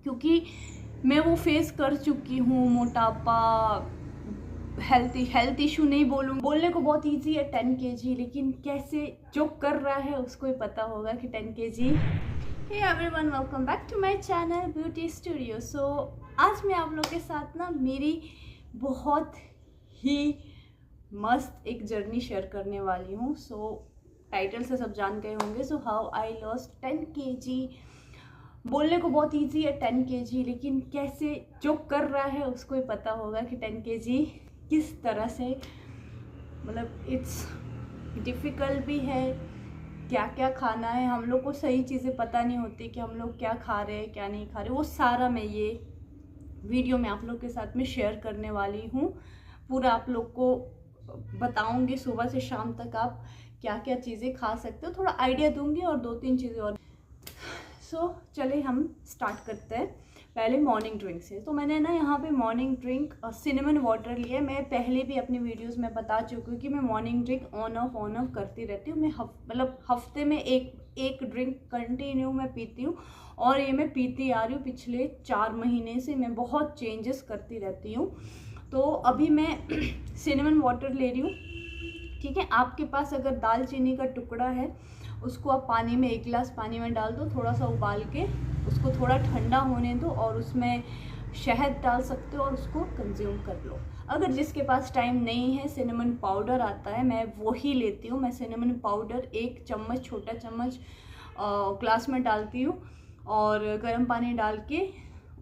क्योंकि मैं वो फेस कर चुकी हूँ। मोटापा, हेल्थ इशू नहीं बोलने को बहुत इजी है 10 kg, लेकिन कैसे जो कर रहा है उसको ही पता होगा कि 10 kg। Hey everyone, welcome back to my channel beauty studio. So आज मैं आप लोग के साथ ना मेरी बहुत ही मस्त एक जर्नी शेयर करने वाली हूँ। सो टाइटल से सब जान गए होंगे। So how I lost 10 kg। बोलने को बहुत इजी है 10 kg, लेकिन कैसे जो कर रहा है उसको ही पता होगा कि 10 kg किस तरह से, मतलब इट्स डिफ़िकल्ट भी है। क्या क्या खाना है, हम लोग को सही चीज़ें पता नहीं होती कि हम लोग क्या खा रहे हैं क्या नहीं खा रहे, वो सारा मैं ये वीडियो में आप लोग के साथ में शेयर करने वाली हूँ। पूरा आप लोग को बताऊंगी सुबह से शाम तक आप क्या क्या चीज़ें खा सकते हो, थोड़ा आइडिया दूंगी और 2-3 चीज़ें और। सो चलिए हम स्टार्ट करते हैं पहले मॉर्निंग ड्रिंक से। तो मैंने ना यहाँ पे मॉर्निंग ड्रिंक सिनेमन वाटर लिया। मैं पहले भी अपनी वीडियोस में बता चुकी हूँ कि मैं मॉर्निंग ड्रिंक ऑन ऑफ करती रहती हूँ। मैं मतलब हफ्ते में एक ड्रिंक कंटिन्यू मैं पीती हूँ, और ये मैं पीती आ रही हूँ पिछले 4 महीने से। मैं बहुत चेंजेस करती रहती हूँ। तो अभी मैं सिनेमन वाटर ले रही हूँ, ठीक है। आपके पास अगर दालचीनी का टुकड़ा है, उसको आप पानी में 1 गिलास पानी में डाल दो, थोड़ा सा उबाल के उसको थोड़ा ठंडा होने दो, और उसमें शहद डाल सकते हो और उसको कंज्यूम कर लो। अगर जिसके पास टाइम नहीं है, सिनेमन पाउडर आता है, मैं वही लेती हूँ। मैं सिनेमन पाउडर 1 चम्मच, छोटा चम्मच ग्लास में डालती हूँ, और गर्म पानी डाल के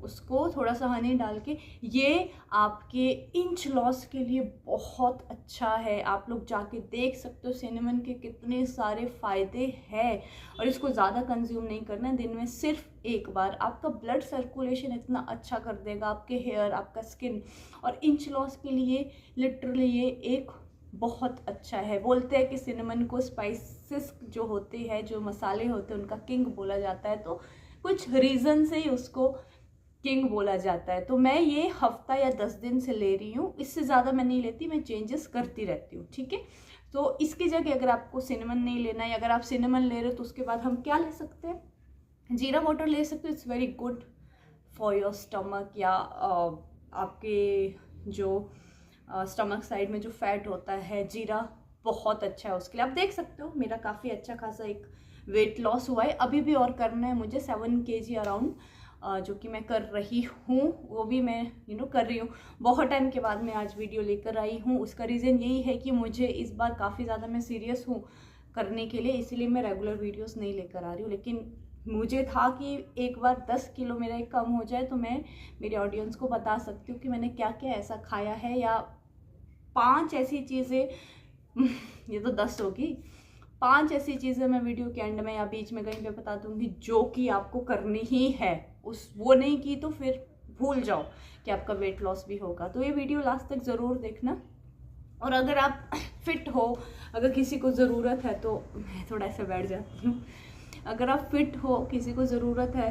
उसको थोड़ा सा हनी डाल के, ये आपके इंच लॉस के लिए बहुत अच्छा है। आप लोग जाके देख सकते हो सिनेमन के कितने सारे फ़ायदे हैं। और इसको ज़्यादा कंज्यूम नहीं करना है, दिन में सिर्फ 1 बार। आपका ब्लड सर्कुलेशन इतना अच्छा कर देगा, आपके हेयर, आपका स्किन, और इंच लॉस के लिए लिटरली ये एक बहुत अच्छा है। बोलते हैं कि सिनेमन को स्पाइसेस जो होते हैं, जो मसाले होते हैं, उनका किंग बोला जाता है। तो कुछ रीज़न से ही उसको किंग बोला जाता है। तो मैं ये हफ्ता या 10 दिन से ले रही हूँ, इससे ज़्यादा मैं नहीं लेती। मैं चेंजेस करती रहती हूँ, ठीक है। तो इसकी जगह अगर आपको सिनेमन नहीं लेना है, अगर आप सिनेमन ले रहे हो, तो उसके बाद हम क्या ले सकते हैं, जीरा वाटर ले सकते हो। It's very good for your stomach, या आपके जो स्टमक साइड में जो फैट होता है, जीरा बहुत अच्छा है उसके लिए। आप देख सकते हो मेरा काफ़ी अच्छा खासा एक वेट लॉस हुआ है। अभी भी और करना है मुझे 7 kg अराउंड, जो कि मैं कर रही हूँ, वो भी मैं कर रही हूँ। बहुत टाइम के बाद मैं आज वीडियो लेकर आई हूँ। उसका रीज़न यही है कि मुझे इस बार काफ़ी ज़्यादा मैं सीरियस हूँ करने के लिए, इसीलिए मैं रेगुलर वीडियोस नहीं लेकर आ रही हूँ। लेकिन मुझे था कि एक बार 10 किलो मेरा एक कम हो जाए तो मैं मेरे ऑडियंस को बता सकती हूँ कि मैंने क्या क्या ऐसा खाया है, या 5 ऐसी चीज़ें ये तो 10 होगी, 5 ऐसी चीज़ें मैं वीडियो के एंड में या बीच में कहीं पे बता दूंगी जो कि आपको करनी ही है। वो नहीं की तो फिर भूल जाओ कि आपका वेट लॉस भी होगा। तो ये वीडियो लास्ट तक ज़रूर देखना। और अगर आप फिट हो, अगर किसी को ज़रूरत है, तो मैं थोड़ा ऐसे बैठ जाती हूँ, अगर आप फिट हो, किसी को ज़रूरत है,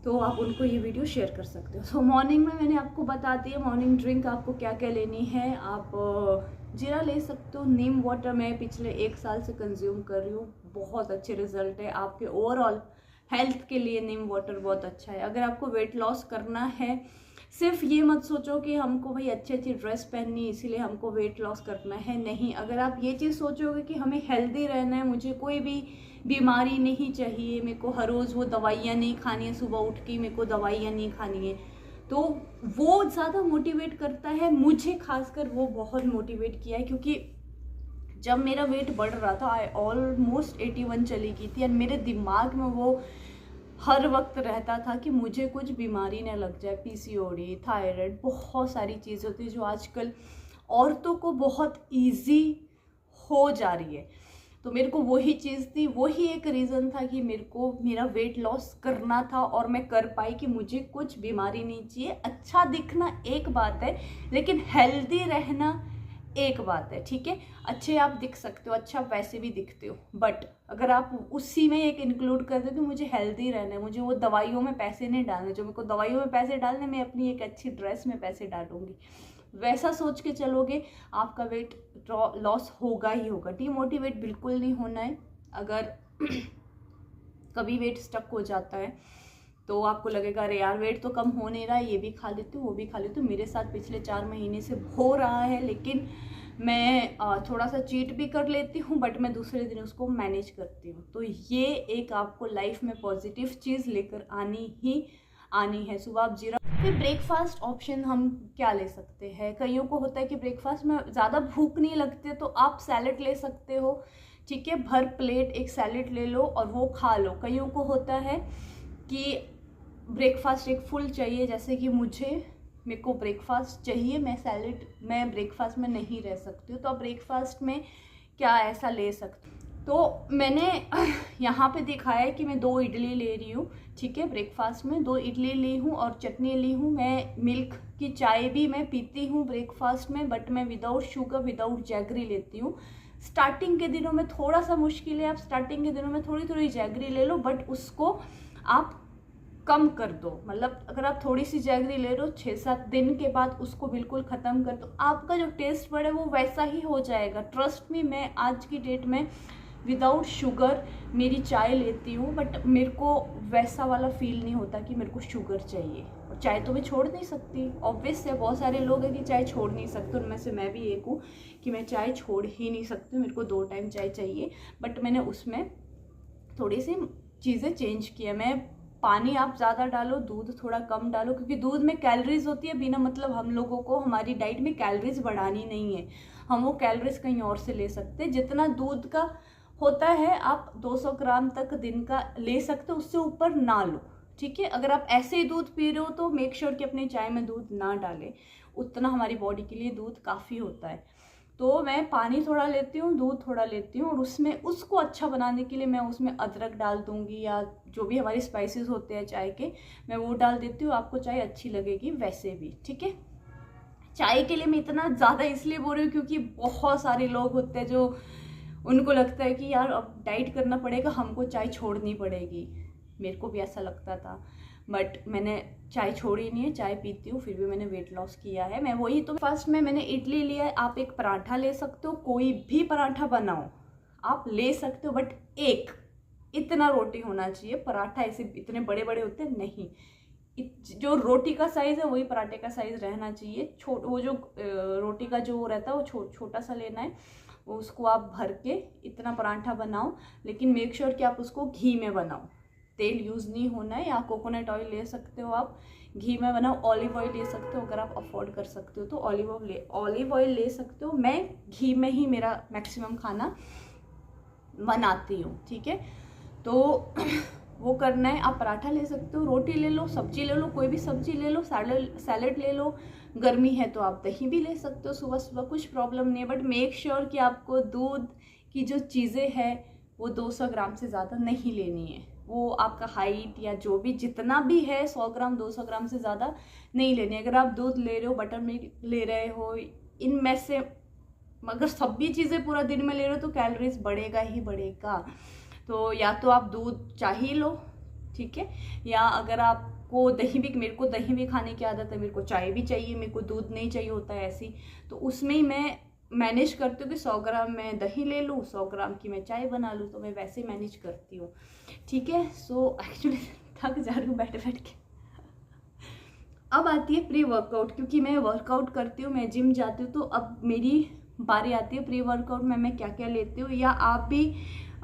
तो आप उनको ये वीडियो शेयर कर सकते हो। सो मॉर्निंग में मैंने आपको बता दिया मॉर्निंग ड्रिंक आपको क्या क्या लेनी है। आप जीरा ले सकते हो। नीम वाटर मैं पिछले 1 साल से कंज्यूम कर रही हूँ, बहुत अच्छे रिजल्ट है। आपके ओवरऑल हेल्थ के लिए नीम वाटर बहुत अच्छा है। अगर आपको वेट लॉस करना है, सिर्फ ये मत सोचो कि हमको भाई अच्छी अच्छी ड्रेस पहननी है इसीलिए हमको वेट लॉस करना है, नहीं। अगर आप ये चीज़ सोचोगे कि हमें हेल्दी रहना है, मुझे कोई भी बीमारी नहीं चाहिए, मेरे को हर रोज़ वो दवाइयाँ नहीं खानी है, सुबह उठ के मेरे को दवाइयाँ नहीं खानी है, तो वो ज़्यादा मोटिवेट करता है। मुझे खासकर वो बहुत मोटिवेट किया है, क्योंकि जब मेरा वेट बढ़ रहा था, आई ऑलमोस्ट 81 चली गई थी, और मेरे दिमाग में वो हर वक्त रहता था कि मुझे कुछ बीमारी न लग जाए। पीसीओडी, थायराइड, बहुत सारी चीज़ होती है जो आजकल औरतों को बहुत इजी हो जा रही है। तो मेरे को वही चीज़ थी, वही एक रीज़न था कि मेरे को मेरा वेट लॉस करना था, और मैं कर पाई कि मुझे कुछ बीमारी नहीं चाहिए। अच्छा दिखना एक बात है, लेकिन हेल्दी रहना एक बात है, ठीक है। अच्छे आप दिख सकते हो, अच्छा वैसे भी दिखते हो, बट अगर आप उसी में एक इंक्लूड कर दो कि मुझे हेल्दी रहना है, मुझे वो दवाइयों में पैसे नहीं डालने, जो मेरे को दवाइयों में पैसे डालने, मैं अपनी एक अच्छी ड्रेस में पैसे डालूंगी, वैसा सोच के चलोगे, आपका वेट लॉस होगा ही होगा। डीमोटिवेट बिल्कुल नहीं होना है। अगर कभी वेट स्टक हो जाता है तो आपको लगेगा अरे यार वेट तो कम हो नहीं रहा है, ये भी खा लेती हूँ वो भी खा लेती हूँ। मेरे साथ पिछले 4 महीने से हो रहा है, लेकिन मैं थोड़ा सा चीट भी कर लेती हूँ, बट मैं दूसरे दिन उसको मैनेज करती हूँ। तो ये एक आपको लाइफ में पॉजिटिव चीज़ लेकर आनी है। सुबह आप जीरा। फिर ब्रेकफास्ट ऑप्शन हम क्या ले सकते हैं? कईयों को होता है कि ब्रेकफास्ट में ज़्यादा भूख नहीं लगती, तो आप सैलेड ले सकते हो, ठीक है। भर प्लेट एक सैलेड ले लो और वो खा लो। कईयों को होता है कि ब्रेकफास्ट एक फुल चाहिए, जैसे कि मेरे को ब्रेकफास्ट चाहिए, मैं ब्रेकफास्ट में नहीं रह सकती हूँ। तो आप ब्रेकफास्ट में क्या ऐसा ले सकते हो? तो मैंने यहाँ पे दिखाया है कि मैं 2 इडली ले रही हूँ, ठीक है। ब्रेकफास्ट में 2 इडली ली हूँ और चटनी ली हूँ। मैं मिल्क की चाय भी मैं पीती हूँ ब्रेकफास्ट में, बट मैं विदाउट शुगर विदाउट जैगरी लेती हूँ। स्टार्टिंग के दिनों में थोड़ा सा मुश्किल है, आप स्टार्टिंग के दिनों में थोड़ी जैगरी ले लो, बट उसको आप कम कर दो। मतलब अगर आप थोड़ी सी जैगरी ले लो, 6-7 दिन के बाद उसको बिल्कुल ख़त्म कर दो, आपका जो टेस्ट बड है वो वैसा ही हो जाएगा। ट्रस्ट मी, मैं आज की डेट में विदाउट शुगर मेरी चाय लेती हूँ, बट मेरे को वैसा वाला फील नहीं होता कि मेरे को शुगर चाहिए। और चाय तो मैं छोड़ नहीं सकती, ऑब्वियस है। बहुत सारे लोग हैं कि चाय छोड़ नहीं सकते, उनमें से मैं भी एक हूँ कि मैं चाय छोड़ ही नहीं सकती, मेरे को 2 टाइम चाय चाहिए। बट मैंने उसमें थोड़ी सी चीज़ें चेंज की है। मैं पानी आप ज़्यादा डालो, दूध थोड़ा कम डालो, क्योंकि दूध में कैलोरीज होती है। बिना मतलब हम लोगों को हमारी डाइट में कैलोरीज बढ़ानी नहीं है, हम वो कैलोरीज कहीं और से ले सकते हैं। जितना दूध का होता है आप 200 ग्राम तक दिन का ले सकते हो, उससे ऊपर ना लो, ठीक है। अगर आप ऐसे ही दूध पी रहे हो तो मेक श्योर कि अपनी चाय में दूध ना डालें, उतना हमारी बॉडी के लिए दूध काफ़ी होता है। तो मैं पानी थोड़ा लेती हूँ, दूध थोड़ा लेती हूँ, और उसमें उसको अच्छा बनाने के लिए मैं उसमें अदरक डाल दूँगी, या जो भी हमारी स्पाइसेस होते हैं चाय के, मैं वो डाल देती हूँ। आपको चाय अच्छी लगेगी वैसे भी, ठीक है। चाय के लिए मैं इतना ज़्यादा इसलिए बोल रही हूँ क्योंकि बहुत सारे लोग होते हैं जो उनको लगता है कि यार अब डाइट करना पड़ेगा, हमको चाय छोड़नी पड़ेगी। मेरे को भी ऐसा लगता था, बट मैंने चाय छोड़ी नहीं है, चाय पीती हूँ, फिर भी मैंने वेट लॉस किया है। मैं वही तो फर्स्ट में मैंने इडली लिया है, आप एक पराठा ले सकते हो, कोई भी पराठा बनाओ आप ले सकते हो, बट एक इतना रोटी होना चाहिए। पराठा ऐसे इतने बड़े बड़े होते हैं नहीं, जो रोटी का साइज़ है वही पराठे का साइज़ रहना चाहिए। वो जो रोटी का जो रहता है वो छोटा सा लेना है, उसको आप भर के इतना पराठा बनाओ, लेकिन मेक श्योर कि आप उसको घी में बनाओ, तेल यूज़ नहीं होना है। या कोकोनट ऑयल ले सकते हो आप, घी में बनाओ। ऑलिव ऑयल ले सकते हो, अगर आप अफोर्ड कर सकते हो तो ऑलिव ऑयल ले सकते हो। मैं घी में ही मेरा मैक्सिमम खाना बनाती हूँ, ठीक है। तो वो करना है। आप पराठा ले सकते हो, रोटी ले लो, सब्जी ले लो, कोई भी सब्जी ले लो, सैलड ले लो। गर्मी है तो आप दही भी ले सकते हो सुबह सुबह, कुछ प्रॉब्लम नहीं है। बट मेक श्योर कि आपको दूध की जो चीज़ें हैं वो 200 ग्राम से ज़्यादा नहीं लेनी है। वो आपका हाइट या जो भी जितना भी है 100 ग्राम 200 ग्राम से ज़्यादा नहीं लेनी है। अगर आप दूध ले रहे हो, बटर मिल्क ले रहे हो, इनमें से अगर सब भी चीज़ें पूरा दिन में ले रहे हो तो कैलोरीज बढ़ेगा ही बढ़ेगा। तो या तो आप दूध चाही लो, ठीक है, या अगर आपको मेरे को दही भी खाने की आदत है, मेरे को चाय भी चाहिए, मेरे को दूध नहीं चाहिए होता है ऐसी, तो उसमें ही मैं मैनेज करती हूँ कि 100 ग्राम मैं दही ले लूँ, 100 ग्राम की मैं चाय बना लूँ, तो मैं वैसे मैनेज करती हूँ, ठीक है। सो एक्चुअली थक जा रही हूँ बैठ के। अब आती है प्री वर्कआउट, क्योंकि मैं वर्कआउट करती हूँ, मैं जिम जाती हूँ, तो अब मेरी बारी आती है प्री वर्कआउट में मैं क्या क्या लेती हूँ। या आप भी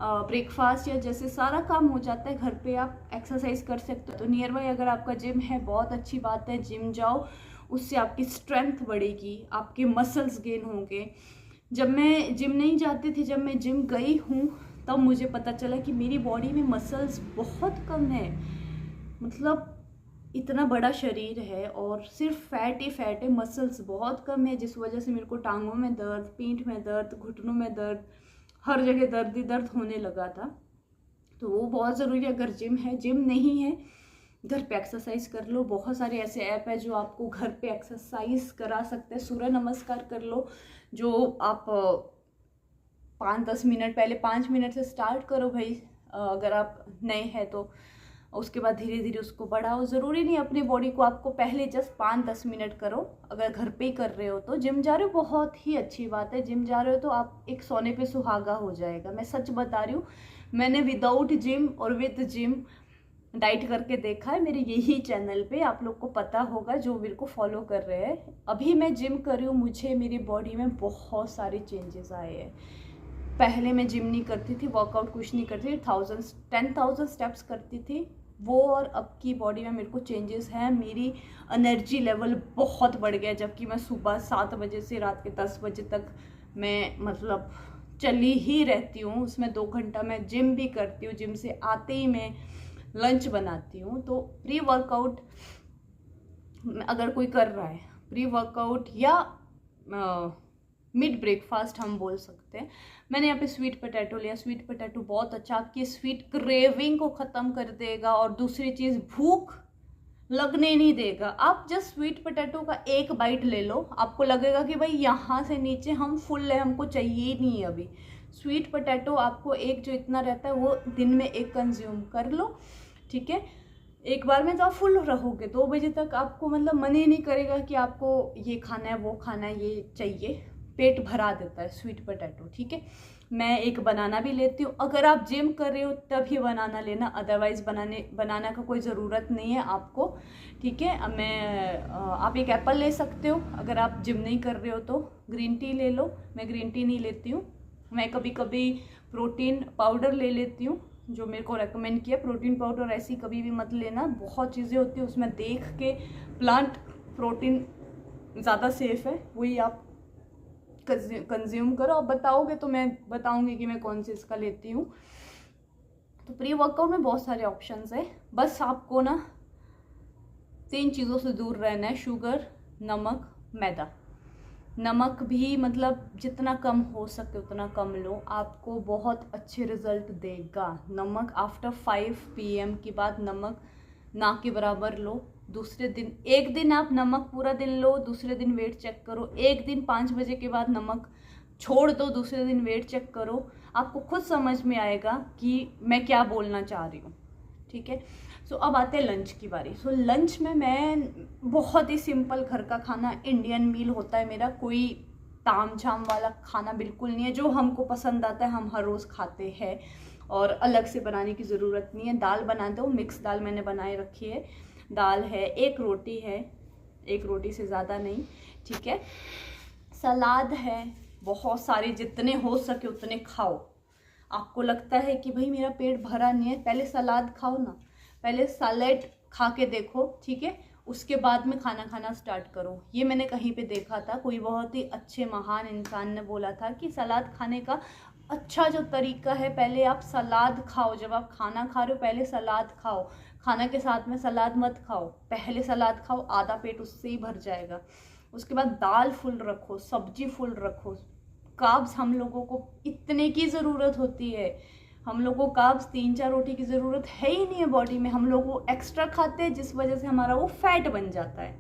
ब्रेकफास्ट या जैसे सारा काम हो जाता है घर पे, आप एक्सरसाइज कर सकते हो। तो नियर बाय अगर आपका जिम है, बहुत अच्छी बात है, जिम जाओ, उससे आपकी स्ट्रेंथ बढ़ेगी, आपके मसल्स गेन होंगे। जब मैं जिम नहीं जाती थी, जब मैं जिम गई हूँ तब मुझे पता चला कि मेरी बॉडी में मसल्स बहुत कम है। मतलब इतना बड़ा शरीर है और सिर्फ फैट ही फैट है, मसल्स बहुत कम है, जिस वजह से मेरे को टांगों में दर्द, पीठ में दर्द, घुटनों में दर्द, हर जगह दर्द ही दर्द होने लगा था। तो वो बहुत ज़रूरी है। अगर जिम है, जिम नहीं है, घर पे एक्सरसाइज कर लो। बहुत सारे ऐसे ऐप है जो आपको घर पे एक्सरसाइज करा सकते हैं। सूर्य नमस्कार कर लो, जो आप 5-10 मिनट पहले 5 मिनट से स्टार्ट करो भाई, अगर आप नए हैं तो। उसके बाद धीरे धीरे उसको बढ़ाओ। ज़रूरी नहीं अपनी बॉडी को आपको पहले जस्ट 5-10 मिनट करो। अगर घर पे ही कर रहे हो तो, जिम जा रहे हो बहुत ही अच्छी बात है, जिम जा रहे हो तो आप एक सोने पे सुहागा हो जाएगा। मैं सच बता रही हूँ, मैंने विदाउट जिम और विद जिम डाइट करके देखा है मेरे यही चैनल पे, आप लोग को पता होगा जो मेरे को फॉलो कर रहे हैं। अभी मैं जिम कर रही हूँ, मुझे मेरी बॉडी में बहुत सारे चेंजेस आए हैं। पहले मैं जिम नहीं करती थी, वर्कआउट कुछ नहीं करती थी, 10,000 स्टेप्स करती थी वो, और अब की बॉडी में मेरे को चेंजेस हैं। मेरी एनर्जी लेवल बहुत बढ़ गया, जबकि मैं सुबह 7 बजे से रात के 10 बजे तक मैं मतलब चली ही रहती हूँ। उसमें 2 घंटा मैं जिम भी करती हूँ, जिम से आते ही मैं लंच बनाती हूँ। तो प्री वर्कआउट अगर कोई कर रहा है, प्री वर्कआउट या मिड ब्रेकफास्ट हम बोल सकते हैं। मैंने यहाँ पे स्वीट पोटैटो लिया। स्वीट पोटैटो बहुत अच्छा आपकी स्वीट क्रेविंग को ख़त्म कर देगा, और दूसरी चीज़ भूख लगने नहीं देगा। आप जस्ट स्वीट पोटैटो का एक बाइट ले लो, आपको लगेगा कि भाई यहाँ से नीचे हम फुल है, हमको चाहिए ही नहीं अभी। स्वीट पोटैटो आपको एक जो इतना रहता है वो दिन में एक कंज्यूम कर लो, ठीक है। एक बार में तो आप फुल रहोगे, 2 बजे तक आपको मतलब मन ही नहीं करेगा कि आपको ये खाना है वो खाना है, ये चाहिए। पेट भरा देता है स्वीट पोटैटो, ठीक है। मैं एक बनाना भी लेती हूँ। अगर आप जिम कर रहे हो तभी बनाना लेना, अदरवाइज़ बनाना का कोई ज़रूरत नहीं है आपको, ठीक है। आप एक एप्पल ले सकते हो। अगर आप जिम नहीं कर रहे हो तो ग्रीन टी ले लो। मैं ग्रीन टी नहीं लेती हूँ, मैं कभी कभी प्रोटीन पाउडर ले लेती हूँ, जो मेरे को रेकमेंड किया। प्रोटीन पाउडर ऐसी कभी भी मत लेना, बहुत चीज़ें होती है उसमें देख के। प्लांट प्रोटीन ज़्यादा सेफ है, वही आप कंज्यूम करो। आप बताओगे तो मैं बताऊंगी कि मैं कौन सी इसका लेती हूँ। तो प्री वर्कआउट में बहुत सारे ऑप्शंस है, बस आपको ना 3 चीज़ों से दूर रहना है: शुगर, नमक, मैदा। नमक भी मतलब जितना कम हो सके उतना कम लो, आपको बहुत अच्छे रिजल्ट देगा। नमक आफ्टर 5 PM के बाद नमक ना के बराबर लो। दूसरे दिन, एक दिन आप नमक पूरा दिन लो, दूसरे दिन वेट चेक करो। एक दिन 5 बजे के बाद नमक छोड़ दो, दूसरे दिन वेट चेक करो। आपको खुद समझ में आएगा कि मैं क्या बोलना चाह रही हूँ, ठीक है। सो अब आते हैं लंच की बारी। सो लंच में मैं बहुत ही सिंपल घर का खाना, इंडियन मील होता है मेरा। कोई ताम झाम वाला खाना बिल्कुल नहीं है। जो हमको पसंद आता है हम हर रोज़ खाते हैं, और अलग से बनाने की ज़रूरत नहीं है। दाल बना दो, मिक्स दाल मैंने बनाए रखी है। दाल है, एक रोटी है, एक रोटी से ज़्यादा नहीं, ठीक है। सलाद है, बहुत सारे, जितने हो सके उतने खाओ। आपको लगता है कि भाई मेरा पेट भरा नहीं है, पहले सलाद खाओ ना, पहले सैलेड खा के देखो, ठीक है। उसके बाद में खाना खाना स्टार्ट करो। ये मैंने कहीं पे देखा था, कोई बहुत ही अच्छे महान इंसान ने बोला था कि सलाद खाने का अच्छा जो तरीका है, पहले आप सलाद खाओ। जब आप खाना खा रहे हो पहले सलाद खाओ, खाना के साथ में सलाद मत खाओ। पहले सलाद खाओ, आधा पेट उससे ही भर जाएगा। उसके बाद दाल फुल रखो, सब्जी फुल रखो। कार्ब्स हम लोगों को इतने की ज़रूरत होती है, हम लोग को कार्ब्स 3-4 रोटी की ज़रूरत है ही नहीं है बॉडी में। हम लोग वो एक्स्ट्रा खाते हैं जिस वजह से हमारा वो फैट बन जाता है।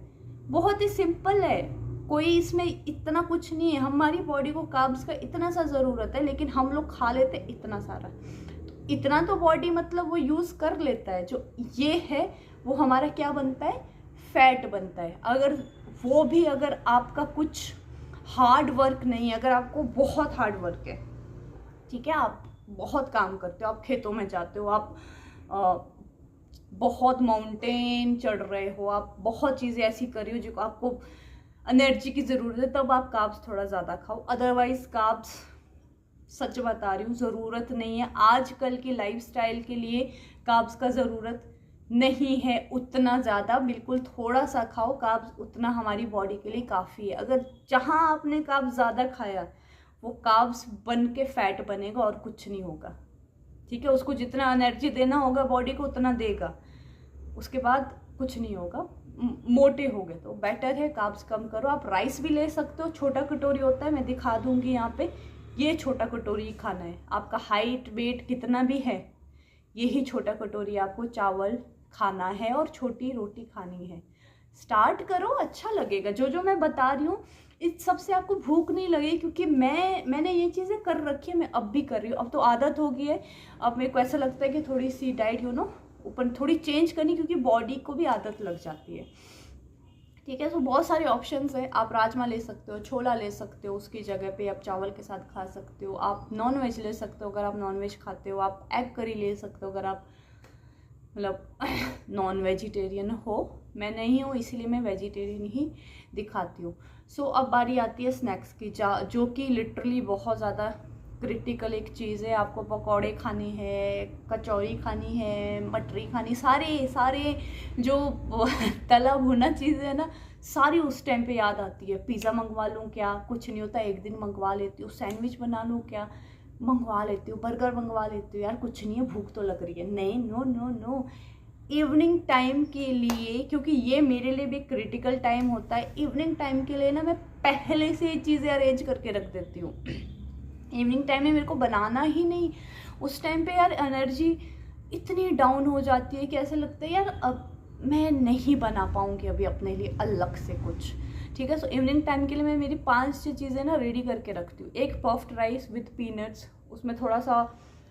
बहुत ही सिंपल है, कोई इसमें इतना कुछ नहीं है। हमारी बॉडी को कार्ब्स का इतना सा ज़रूरत है, लेकिन हम लोग खा लेते हैं इतना सारा। तो इतना तो बॉडी मतलब वो यूज़ कर लेता है। जो ये है वो हमारा क्या बनता है, फैट बनता है। अगर वो भी अगर आपका कुछ हार्ड वर्क नहीं है, अगर आपको बहुत हार्ड वर्क है, ठीक है, आप बहुत काम करते हो, आप खेतों में जाते हो, आप बहुत माउंटेन चढ़ रहे हो, आप बहुत चीज़ें ऐसी कर रही हो जो आपको एनर्जी की ज़रूरत है, तब आप कार्ब्स थोड़ा ज़्यादा खाओ। अदरवाइज कार्ब्स, सच बता रही हूँ, ज़रूरत नहीं है। आजकल की लाइफस्टाइल के लिए कार्ब्स का ज़रूरत नहीं है उतना ज़्यादा, बिल्कुल थोड़ा सा खाओ कार्ब्स, उतना हमारी बॉडी के लिए काफ़ी है। अगर जहाँ आपने कार्ब्स ज़्यादा खाया वो कार्ब्स बन के फैट बनेगा और कुछ नहीं होगा, ठीक है। उसको जितना एनर्जी देना होगा बॉडी को उतना देगा, उसके बाद कुछ नहीं होगा। मोटे हो गए तो बेटर है कार्ब्स कम करो। आप राइस भी ले सकते हो, छोटा कटोरी होता है, मैं दिखा दूंगी यहाँ पे। ये छोटा कटोरी खाना है, आपका हाइट वेट कितना भी है, यही छोटा कटोरी आपको चावल खाना है और छोटी रोटी खानी है। स्टार्ट करो, अच्छा लगेगा। जो मैं बता रही हूँ इस सब से आपको भूख नहीं लगेगी, क्योंकि मैंने ये चीज़ें कर रखी है, मैं अब भी कर रही हूँ। अब तो आदत हो गई है। अब मेरे को ऐसा लगता है कि थोड़ी सी डाइट ऊपर थोड़ी चेंज करनी, क्योंकि बॉडी को भी आदत लग जाती है, ठीक है। तो बहुत सारे ऑप्शंस है। आप राजमा ले सकते हो, छोला ले सकते हो, उसकी जगह पे आप चावल के साथ खा सकते हो। आप नॉन वेज ले सकते हो अगर आप नॉन वेज खाते हो। आप एग करी ले सकते हो अगर आप मतलब नॉन वेजिटेरियन हो। मैं नहीं हूँ, इसलिए मैं वेजिटेरियन ही दिखाती हूँ। सो अब बारी आती है स्नैक्स की, जो कि लिटरली बहुत ज़्यादा क्रिटिकल एक चीज़ है। आपको पकौड़े खाने हैं, कचौरी खानी है, मटरी खानी, सारे सारे जो तला भुना चीज़ें है ना, सारी उस टाइम पे याद आती है। पिज़्ज़ा मंगवा लूँ क्या, कुछ नहीं होता, एक दिन मंगवा लेती हूँ। सैंडविच बना लूँ क्या, मंगवा लेती हूँ। बर्गर मंगवा लेती हूँ, यार कुछ नहीं है, भूख तो लग रही है। नहीं, no no no. Evening time के लिए, क्योंकि ये मेरे लिए भी क्रिटिकल टाइम होता है, इवनिंग टाइम के लिए ना मैं पहले से ये चीज़ें अरेंज करके रख देती हूँ। इवनिंग टाइम में मेरे को बनाना ही नहीं। उस टाइम पे यार एनर्जी इतनी डाउन हो जाती है कि ऐसा लगता है यार अब मैं नहीं बना पाऊँगी अभी अपने लिए अलग से कुछ। ठीक है, सो इवनिंग टाइम के लिए मैं मेरी 5-6 चीज़ें ना रेडी करके रखती हूँ। एक पफ्ड राइस विथ पीनट्स, उसमें थोड़ा सा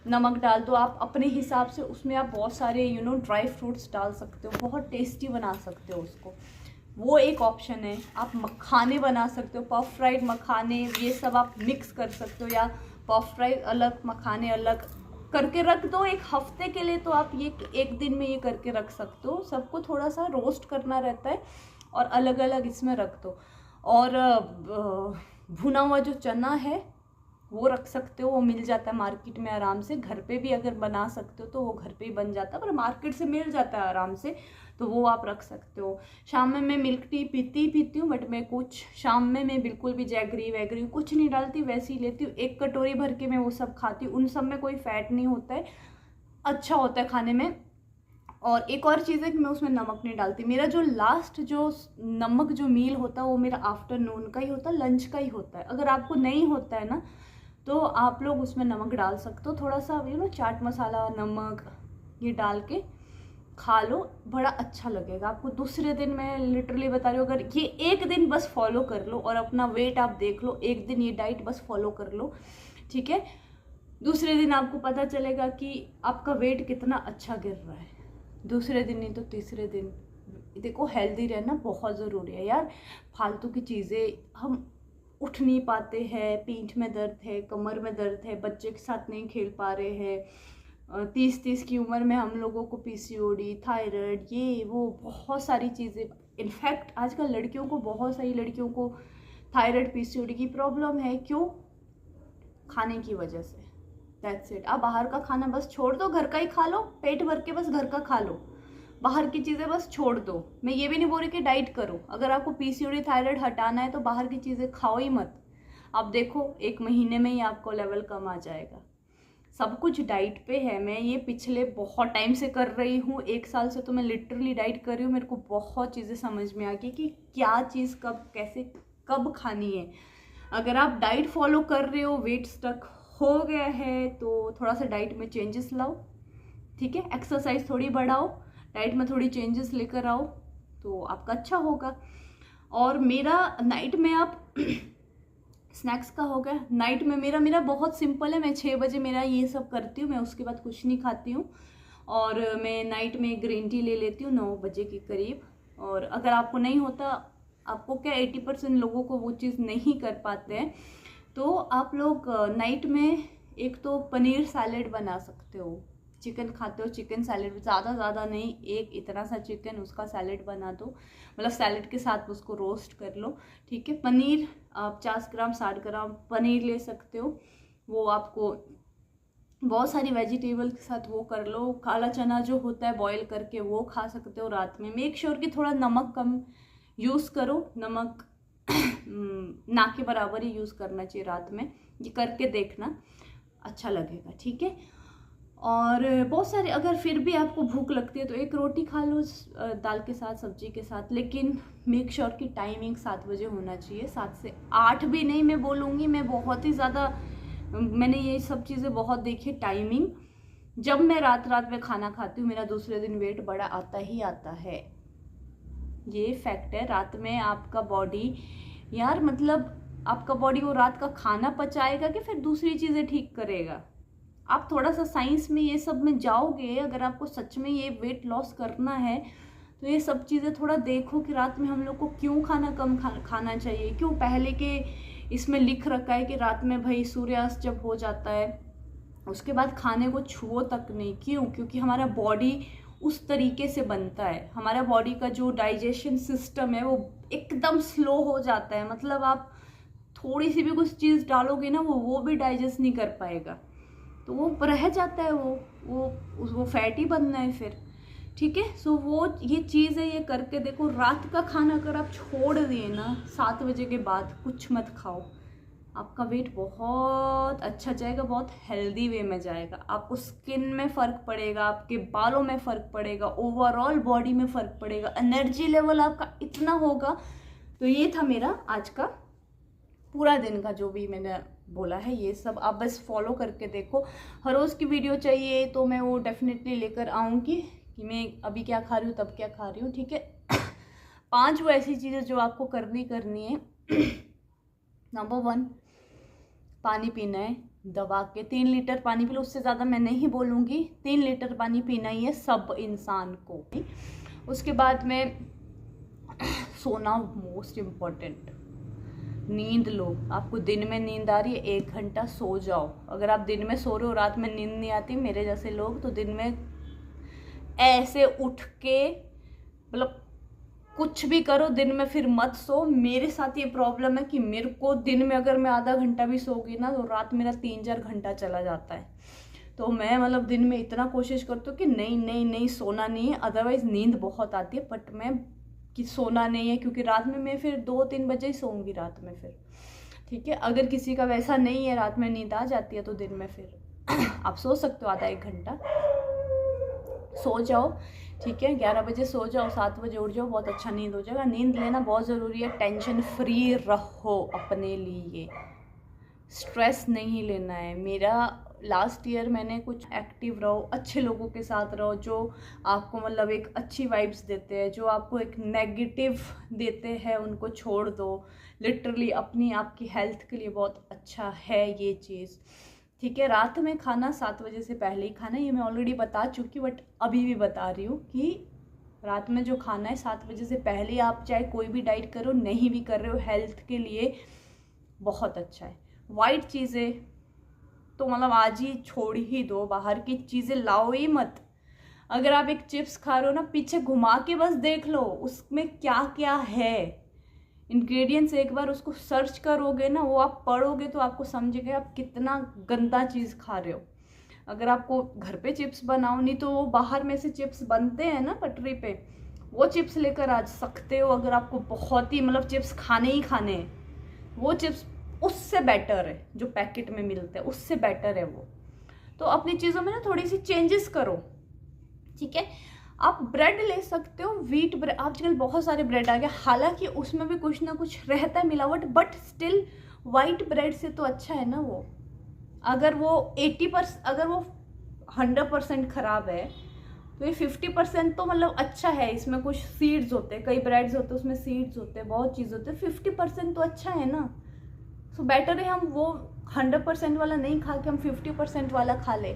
नमक डाल दो आप अपने हिसाब से। उसमें आप बहुत सारे ड्राई फ्रूट्स डाल सकते हो, बहुत टेस्टी बना सकते हो उसको। वो एक ऑप्शन है। आप मखाने बना सकते हो, पफ फ्राइड मखाने, ये सब आप मिक्स कर सकते हो, या पफ फ्राइड अलग मखाने अलग करके रख दो एक हफ्ते के लिए। तो आप ये एक दिन में ये करके रख सकते हो। सबको थोड़ा सा रोस्ट करना रहता है और अलग अलग इसमें रख दो। और भुना हुआ जो चना है वो रख सकते हो, वो मिल जाता है मार्केट में आराम से। घर पे भी अगर बना सकते हो तो वो घर पे ही बन जाता है, पर मार्केट से मिल जाता है आराम से, तो वो आप रख सकते हो। शाम में मैं मिल्क टी पीती हूँ, बट मैं कुछ शाम में मैं बिल्कुल भी जैगरी वैगरी कुछ नहीं डालती, वैसे ही लेती हूँ। एक कटोरी भर के मैं वो सब खाती हूँ। उन सब में कोई फैट नहीं होता है, अच्छा होता है खाने में। और एक और चीज़ है कि मैं उसमें नमक नहीं डालती। मेरा जो लास्ट जो नमक जो मील होता है वो मेरा आफ्टरनून का ही होता है, लंच का ही होता है। अगर आपको नहीं होता है ना तो आप लोग उसमें नमक डाल सकते हो, थोड़ा सा चाट मसाला, नमक ये डाल के खा लो, बड़ा अच्छा लगेगा आपको। दूसरे दिन मैं लिटरली बता रही हूँ, अगर ये एक दिन बस फॉलो कर लो और अपना वेट आप देख लो, एक दिन ये डाइट बस फॉलो कर लो, ठीक है, दूसरे दिन आपको पता चलेगा कि आपका वेट कितना अच्छा गिर रहा है। दूसरे दिन नहीं तो तीसरे दिन। देखो हेल्दी रहना बहुत ज़रूरी है यार। फालतू की चीज़ें, हम उठ नहीं पाते हैं, पीठ में दर्द है, कमर में दर्द है, बच्चे के साथ नहीं खेल पा रहे हैं, 30 की उम्र में हम लोगों को पीसीओडी, थायराइड, ये वो बहुत सारी चीज़ें। इनफैक्ट आजकल लड़कियों को, बहुत सारी लड़कियों को थायराइड, पीसीओडी की प्रॉब्लम है। क्यों? खाने की वजह से। That's it. आप बाहर का खाना बस छोड़ दो, घर का ही खा लो, पेट भर के बस घर का खा लो, बाहर की चीज़ें बस छोड़ दो। मैं ये भी नहीं बोल रही कि डाइट करो, अगर आपको पीसीओडी थायराइड हटाना है तो बाहर की चीज़ें खाओ ही मत। आप देखो 1 महीने में ही आपको लेवल कम आ जाएगा। सब कुछ डाइट पे है। मैं ये पिछले बहुत टाइम से कर रही हूँ, 1 साल से तो मैं लिटरली डाइट कर रही हूँ। मेरे को बहुत चीज़ें समझ में आ गई कि क्या चीज़ कब कैसे कब खानी है। अगर आप डाइट फॉलो कर रहे हो, वेट स्टक हो गया है, तो थोड़ा सा डाइट में चेंजेस लाओ, ठीक है, एक्सरसाइज थोड़ी बढ़ाओ, डाइट में थोड़ी चेंजेस लेकर आओ, तो आपका अच्छा होगा। और मेरा नाइट में आप स्नैक्स का हो गया। नाइट में मेरा बहुत सिंपल है। मैं 6 बजे मेरा ये सब करती हूँ, मैं उसके बाद कुछ नहीं खाती हूँ। और मैं नाइट में ग्रीन टी ले लेती हूँ 9 बजे के करीब। और अगर आपको नहीं होता, आपको क्या 80% लोगों को वो चीज़ नहीं कर पाते हैं, तो आप लोग नाइट में एक तो पनीर सैलेड बना सकते हो। चिकन खाते हो, चिकन सैलेड, ज़्यादा नहीं, एक इतना सा चिकन, उसका सैलेड बना दो, मतलब सैलेड के साथ उसको रोस्ट कर लो, ठीक है। पनीर आप 50 ग्राम 60 ग्राम पनीर ले सकते हो, वो आपको बहुत सारी वेजिटेबल के साथ वो कर लो। काला चना जो होता है बॉईल करके वो खा सकते हो रात में। मेक श्योर कि थोड़ा नमक कम यूज़ करो, नमक ना के बराबर ही यूज़ करना चाहिए रात में। ये करके देखना, अच्छा लगेगा, ठीक है। और बहुत सारे, अगर फिर भी आपको भूख लगती है तो एक रोटी खा लो दाल के साथ, सब्जी के साथ, लेकिन मेक श्योर की टाइमिंग 7 बजे होना चाहिए। 7 से 8 भी नहीं मैं बोलूँगी, मैं बहुत ही ज़्यादा, मैंने ये सब चीज़ें बहुत देखी। टाइमिंग, जब मैं रात में खाना खाती हूँ, मेरा दूसरे दिन वेट बड़ा आता ही आता है, ये फैक्ट है। रात में आपका बॉडी, यार मतलब आपका बॉडी वो रात का खाना पचाएगा कि फिर दूसरी चीज़ें ठीक करेगा। आप थोड़ा सा साइंस में ये सब में जाओगे, अगर आपको सच में ये वेट लॉस करना है तो ये सब चीज़ें थोड़ा देखो कि रात में हम लोग को क्यों खाना कम खाना चाहिए। क्यों? पहले के इसमें लिख रखा है कि रात में भाई सूर्यास्त जब हो जाता है उसके बाद खाने को छुओ तक नहीं। क्यों? क्योंकि हमारा बॉडी उस तरीके से बनता है। हमारा बॉडी का जो डाइजेशन सिस्टम है वो एकदम स्लो हो जाता है, मतलब आप थोड़ी सी भी कुछ चीज़ डालोगे ना वो भी डाइजेस्ट नहीं कर पाएगा, तो वो रह जाता है, वो फैट ही बनना है फिर। ठीक है, सो वो ये चीज़ है, ये करके देखो। रात का खाना अगर आप छोड़ दिए ना 7 बजे के बाद कुछ मत खाओ, आपका वेट बहुत अच्छा जाएगा, बहुत हेल्दी वे में जाएगा। आपको स्किन में फ़र्क पड़ेगा, आपके बालों में फ़र्क पड़ेगा, ओवरऑल बॉडी में फ़र्क पड़ेगा, एनर्जी लेवल आपका इतना होगा। तो ये था मेरा आज का पूरा दिन का जो भी मैंने बोला है, ये सब आप बस फॉलो करके देखो। हर रोज़ की वीडियो चाहिए तो मैं वो डेफिनेटली लेकर आऊँगी कि मैं अभी क्या खा रही हूँ, तब क्या खा रही हूँ। ठीक है 5 वो ऐसी चीज़ें जो आपको करनी है। नंबर 1, पानी पीना है दबा के। 3 लीटर पानी पी लो, उससे ज़्यादा मैं नहीं बोलूँगी, 3 लीटर पानी पीना ही है सब इंसान को। उसके बाद में सोना मोस्ट इम्पॉर्टेंट, नींद लो। आपको दिन में नींद आ रही है 1 घंटा सो जाओ। अगर आप दिन में सो रहे हो, रात में नींद नहीं आती मेरे जैसे लोग, तो दिन में ऐसे उठ के मतलब कुछ भी करो, दिन में फिर मत सो। मेरे साथ ये प्रॉब्लम है कि मेरे को दिन में अगर मैं आधा घंटा भी सो गई ना तो रात मेरा 3-4 घंटा चला जाता है। तो मैं मतलब दिन में इतना कोशिश करती हूँ कि नहीं सोना नहीं है, अदरवाइज नींद बहुत आती है, बट मैं कि सोना नहीं है, क्योंकि रात में मैं फिर 2-3 बजे ही सोऊंगी रात में फिर। ठीक है, अगर किसी का वैसा नहीं है, रात में नींद आ जाती है, तो दिन में फिर आप सो सकते हो आधा 1 घंटा सो जाओ। ठीक है, 11 बजे सो जाओ, 7 बजे उठ जाओ, बहुत अच्छा नींद हो जाएगा। नींद लेना बहुत ज़रूरी है। टेंशन फ्री रहो अपने लिए, स्ट्रेस नहीं लेना है। मेरा लास्ट ईयर मैंने कुछ एक्टिव रहो, अच्छे लोगों के साथ रहो, जो आपको मतलब एक अच्छी वाइब्स देते हैं, जो आपको एक नेगेटिव देते हैं उनको छोड़ दो। लिटरली अपनी आपकी हेल्थ के लिए बहुत अच्छा है ये चीज़। ठीक है, रात में खाना 7 बजे से पहले ही खाना, ये मैं ऑलरेडी बता चुकी, बट अभी भी बता रही हूँ कि रात में जो खाना है 7 बजे से पहले, आप चाहे कोई भी डाइट करो, नहीं भी कर रहे हो, हेल्थ के लिए बहुत अच्छा है। वाइट चीज़ें तो मतलब आज ही छोड़ ही दो, बाहर की चीज़ें लाओ ही मत। अगर आप एक चिप्स खा रहे हो ना, पीछे घुमा के बस देख लो उसमें क्या क्या है, इंग्रेडिएंट्स एक बार उसको सर्च करोगे ना, वो आप पढ़ोगे तो आपको समझेगा आप कितना गंदा चीज़ खा रहे हो। अगर आपको घर पे चिप्स बनाओ, नहीं तो वो बाहर में से चिप्स बनते हैं ना पटरी पे, वो चिप्स लेकर आ सकते हो। अगर आपको बहुत ही मतलब चिप्स खाने ही खाने हैं, वो चिप्स उससे बेटर है, जो पैकेट में मिलते हैं उससे बेटर है वो। तो अपनी चीज़ों में ना थोड़ी सी चेंजेस करो। ठीक है, आप ब्रेड ले सकते हो, व्हीट ब्रेड, आजकल बहुत सारे ब्रेड आ गए, हालांकि उसमें भी कुछ ना कुछ रहता है मिलावट, बट स्टिल वाइट ब्रेड से तो अच्छा है ना वो। अगर वो 80%, अगर वो 100% ख़राब है तो ये 50% तो मतलब अच्छा है। इसमें कुछ सीड्स होते हैं, कई ब्रेड्स होते हैं उसमें सीड्स होते हैं, बहुत चीज़ होते हैं, 50% तो अच्छा है ना। सो बेटर है हम वो 100% वाला नहीं खा के हम 50% वाला खा ले,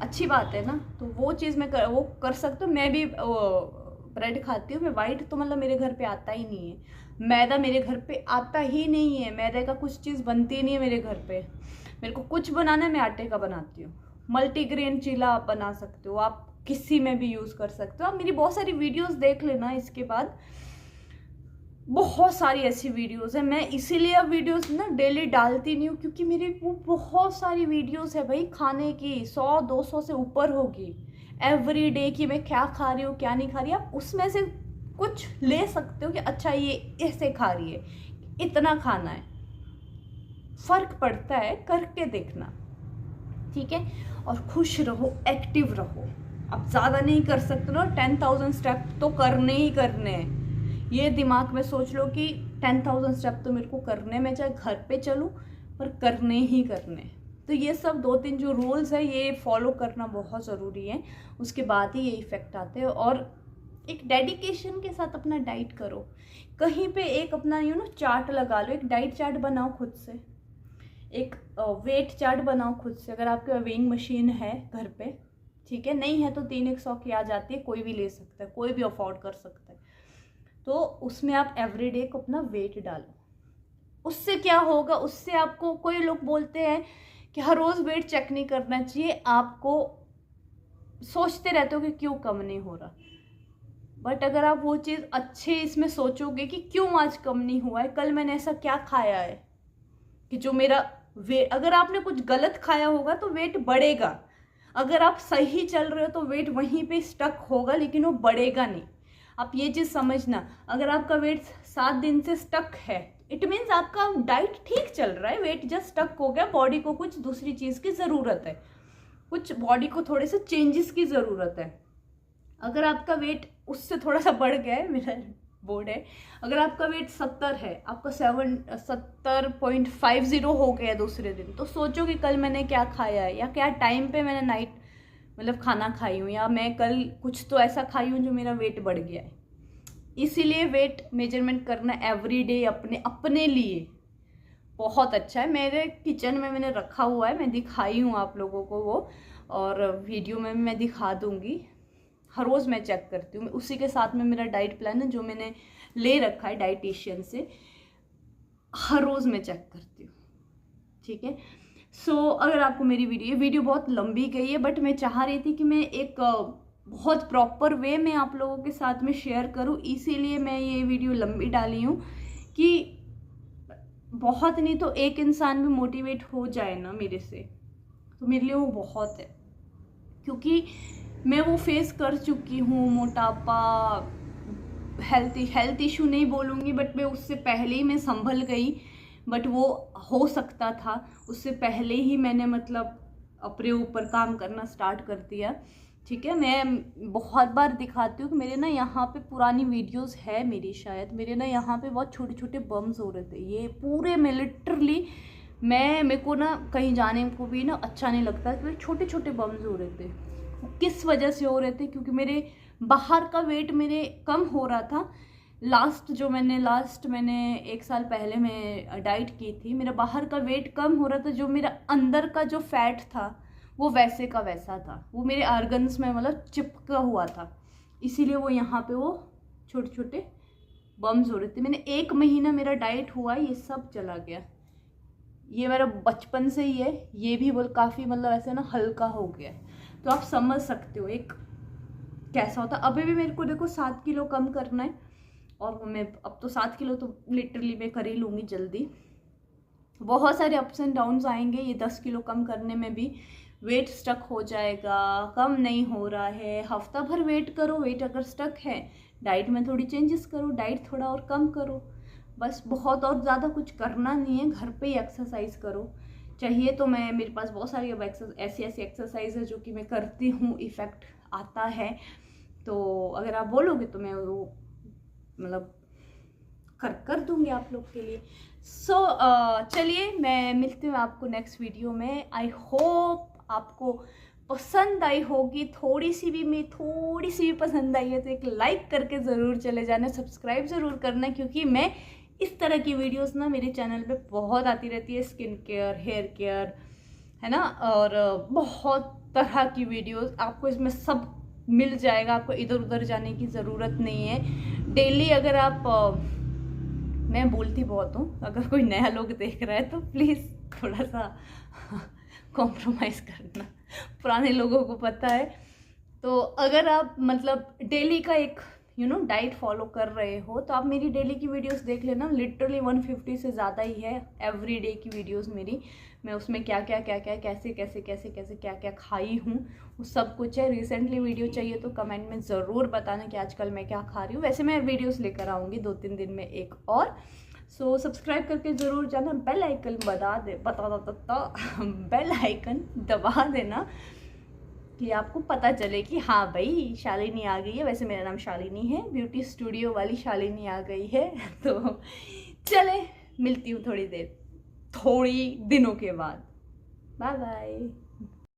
अच्छी बात है ना। तो वो चीज़ मैं वो कर सकते हो। मैं भी ब्रेड खाती हूँ, मैं वाइट तो मतलब मेरे घर पे आता ही नहीं है। मैदा मेरे घर पे आता ही नहीं है, मैदे का कुछ चीज़ बनती नहीं है मेरे घर पे। मेरे को कुछ बनाना है मैं आटे का बनाती हूँ। मल्टीग्रेन चीला आप बना सकते हो, आप किसी में भी यूज़ कर सकते हो। आप मेरी बहुत सारी वीडियोस देख लेना, इसके बाद बहुत सारी ऐसी वीडियोस है। मैं इसीलिए अब वीडियोस ना डेली डालती नहीं हूँ, क्योंकि मेरी वो बहुत सारी वीडियोस है भाई खाने की, 100-200 से ऊपर होगी एवरी डे की मैं क्या खा रही हूँ क्या नहीं खा रही। आप उसमें से कुछ ले सकते हो कि अच्छा ये ऐसे खा रही है, इतना खाना है, फ़र्क पड़ता है, करके देखना। ठीक है, और खुश रहो, एक्टिव रहो। अब ज़्यादा नहीं कर सकते ना, 10,000 स्टेप तो करने ही करने हैं। ये दिमाग में सोच लो कि 10,000 स्टेप तो मेरे को करने में, चाहे घर पे चलूँ पर करने ही करने। तो ये सब 2-3 जो रूल्स है ये फॉलो करना बहुत ज़रूरी है, उसके बाद ही ये इफ़ेक्ट आते हैं। और एक डेडिकेशन के साथ अपना डाइट करो। कहीं पे एक अपना चार्ट लगा लो, एक डाइट चार्ट बनाओ खुद से, एक वेट चार्ट बनाओ खुद से। अगर आपके वेइंग मशीन है घर पे, ठीक है, नहीं है तो 3-100 की आ जाती है, कोई भी ले सकता है, कोई भी अफोर्ड कर सकता है। तो उसमें आप एवरीडे को अपना वेट डालो। उससे क्या होगा, उससे आपको, कोई लोग बोलते हैं कि हर रोज़ वेट चेक नहीं करना चाहिए, आपको सोचते रहते हो कि क्यों कम नहीं हो रहा। बट अगर आप वो चीज़ अच्छे इसमें सोचोगे कि क्यों आज कम नहीं हुआ है, कल मैंने ऐसा क्या खाया है कि जो मेरा वेट, अगर आपने कुछ गलत खाया होगा तो वेट बढ़ेगा, अगर आप सही चल रहे हो तो वेट वहीं पे स्टक होगा लेकिन वो बढ़ेगा नहीं। आप ये चीज़ समझना, अगर आपका वेट 7 दिन से स्टक है, इट मीन्स आपका डाइट ठीक चल रहा है, वेट जस्ट स्टक हो गया, बॉडी को कुछ दूसरी चीज़ की ज़रूरत है, कुछ बॉडी को थोड़े से चेंजेस की ज़रूरत है। अगर आपका वेट उससे थोड़ा सा बढ़ गया है, मेरा बोर्ड है, अगर आपका वेट 70 है, आपका 70.50 हो गया दूसरे दिन, तो सोचो कि कल मैंने क्या खाया है या क्या टाइम पे मैंने नाइट मतलब खाना खाई हूँ, या मैं कल कुछ तो ऐसा खाई हूँ जो मेरा वेट बढ़ गया है। इसीलिए वेट मेजरमेंट करना एवरीडे अपने लिए बहुत अच्छा है। मेरे किचन में मैंने रखा हुआ है, मैं दिखाई हूँ आप लोगों को वो, और वीडियो में भी मैं दिखा दूँगी। हर रोज़ मैं चेक करती हूँ, उसी के साथ में मेरा डाइट प्लान है जो मैंने ले रखा है डाइटिशियन से, हर रोज़ मैं चेक करती हूँ, ठीक है। सो अगर आपको मेरी वीडियो बहुत लंबी गई है, बट मैं चाह रही थी कि मैं एक बहुत प्रॉपर वे में आप लोगों के साथ में शेयर करूँ, इसीलिए मैं ये वीडियो लंबी डाली हूँ कि बहुत नहीं तो एक इंसान भी मोटिवेट हो जाए ना मेरे से, तो मेरे लिए वो बहुत है। क्योंकि मैं वो फेस कर चुकी हूँ, मोटापा, हेल्थ इशू नहीं बोलूँगी, बट मैं उससे पहले ही मैं संभल गई, बट वो हो सकता था, उससे पहले ही मैंने मतलब अपने ऊपर काम करना स्टार्ट कर दिया, ठीक है। मैं बहुत बार दिखाती हूँ कि मेरे ना यहाँ पे पुरानी वीडियोस है मेरी, शायद मेरे ना यहाँ पे बहुत छोटे छोटे बम्स हो रहे थे, ये पूरे में लिटरली मेरे को ना कहीं जाने को भी ना अच्छा नहीं लगता, तो छोटे छोटे बम्स हो रहे थे। किस वजह से हो रहे थे? क्योंकि मेरे बाहर का वेट मेरे कम हो रहा था। लास्ट मैंने 1 साल पहले मैं डाइट की थी, मेरा बाहर का वेट कम हो रहा था, जो मेरा अंदर का जो फैट था वो वैसे का वैसा था, वो मेरे आर्गन्स में मतलब चिपका हुआ था, इसीलिए वो यहाँ पे वो छोटे छोटे बम्स हो रहे थे। मैंने 1 महीना मेरा डाइट हुआ, ये सब चला गया। ये मेरा बचपन से ही है, ये भी बोल काफ़ी मतलब ऐसे ना हल्का हो गया है, तो आप समझ सकते हो एक कैसा होता। अभी भी मेरे को देखो 7 किलो कम करना है, और मैं अब तो 7 किलो तो लिटरली मैं कर ही लूँगी जल्दी। बहुत सारे अप्स एंड डाउन्स आएंगे, ये 10 किलो कम करने में भी वेट स्टक हो जाएगा, कम नहीं हो रहा है, हफ्ता भर वेट करो, वेट अगर स्टक है डाइट में थोड़ी चेंजेस करो, डाइट थोड़ा और कम करो, बस बहुत और ज़्यादा कुछ करना नहीं है, घर पे ही एक्सरसाइज करो। चाहिए तो मेरे पास बहुत सारी अब ऐसी एक्सरसाइज है जो कि मैं करती हूँ, इफ़ेक्ट आता है, तो अगर आप बोलोगे तो मैं वो मतलब कर दूंगी आप लोग के लिए। सो चलिए मैं मिलती हूँ आपको नेक्स्ट वीडियो में। आई होप आपको पसंद आई होगी, थोड़ी सी भी पसंद आई है तो एक लाइक करके ज़रूर चले जाना, सब्सक्राइब ज़रूर करना, क्योंकि मैं इस तरह की वीडियोस ना मेरे चैनल पे बहुत आती रहती है, स्किन केयर, हेयर केयर, है ना, और बहुत तरह की वीडियोस आपको इसमें सब मिल जाएगा, आपको इधर उधर जाने की ज़रूरत नहीं है। डेली अगर आप मैं बोलती बहुत हूँ, अगर कोई नया लोग देख रहा है तो प्लीज़ थोड़ा सा कॉम्प्रोमाइज़ करना, पुराने लोगों को पता है। तो अगर आप मतलब डेली का एक डाइट फॉलो कर रहे हो तो आप मेरी डेली की वीडियोस देख लेना, लिटरली 150 से ज़्यादा ही है एवरी डे की वीडियोस मेरी। मैं उसमें क्या क्या खाई हूँ वो सब कुछ है। रिसेंटली वीडियो चाहिए तो कमेंट में ज़रूर बताना कि आजकल मैं क्या खा रही हूँ। वैसे मैं वीडियोस लेकर आऊँगी 2-3 दिन में एक और। सो सब्सक्राइब करके ज़रूर जाना, बेल आइकन बेल आइकन दबा देना कि आपको पता चले कि हाँ भाई शालिनी आ गई है। वैसे मेरा नाम शालिनी है, ब्यूटी स्टूडियो वाली शालिनी आ गई है। तो चले मिलती हूँ थोड़ी दिनों के बाद। Bye bye.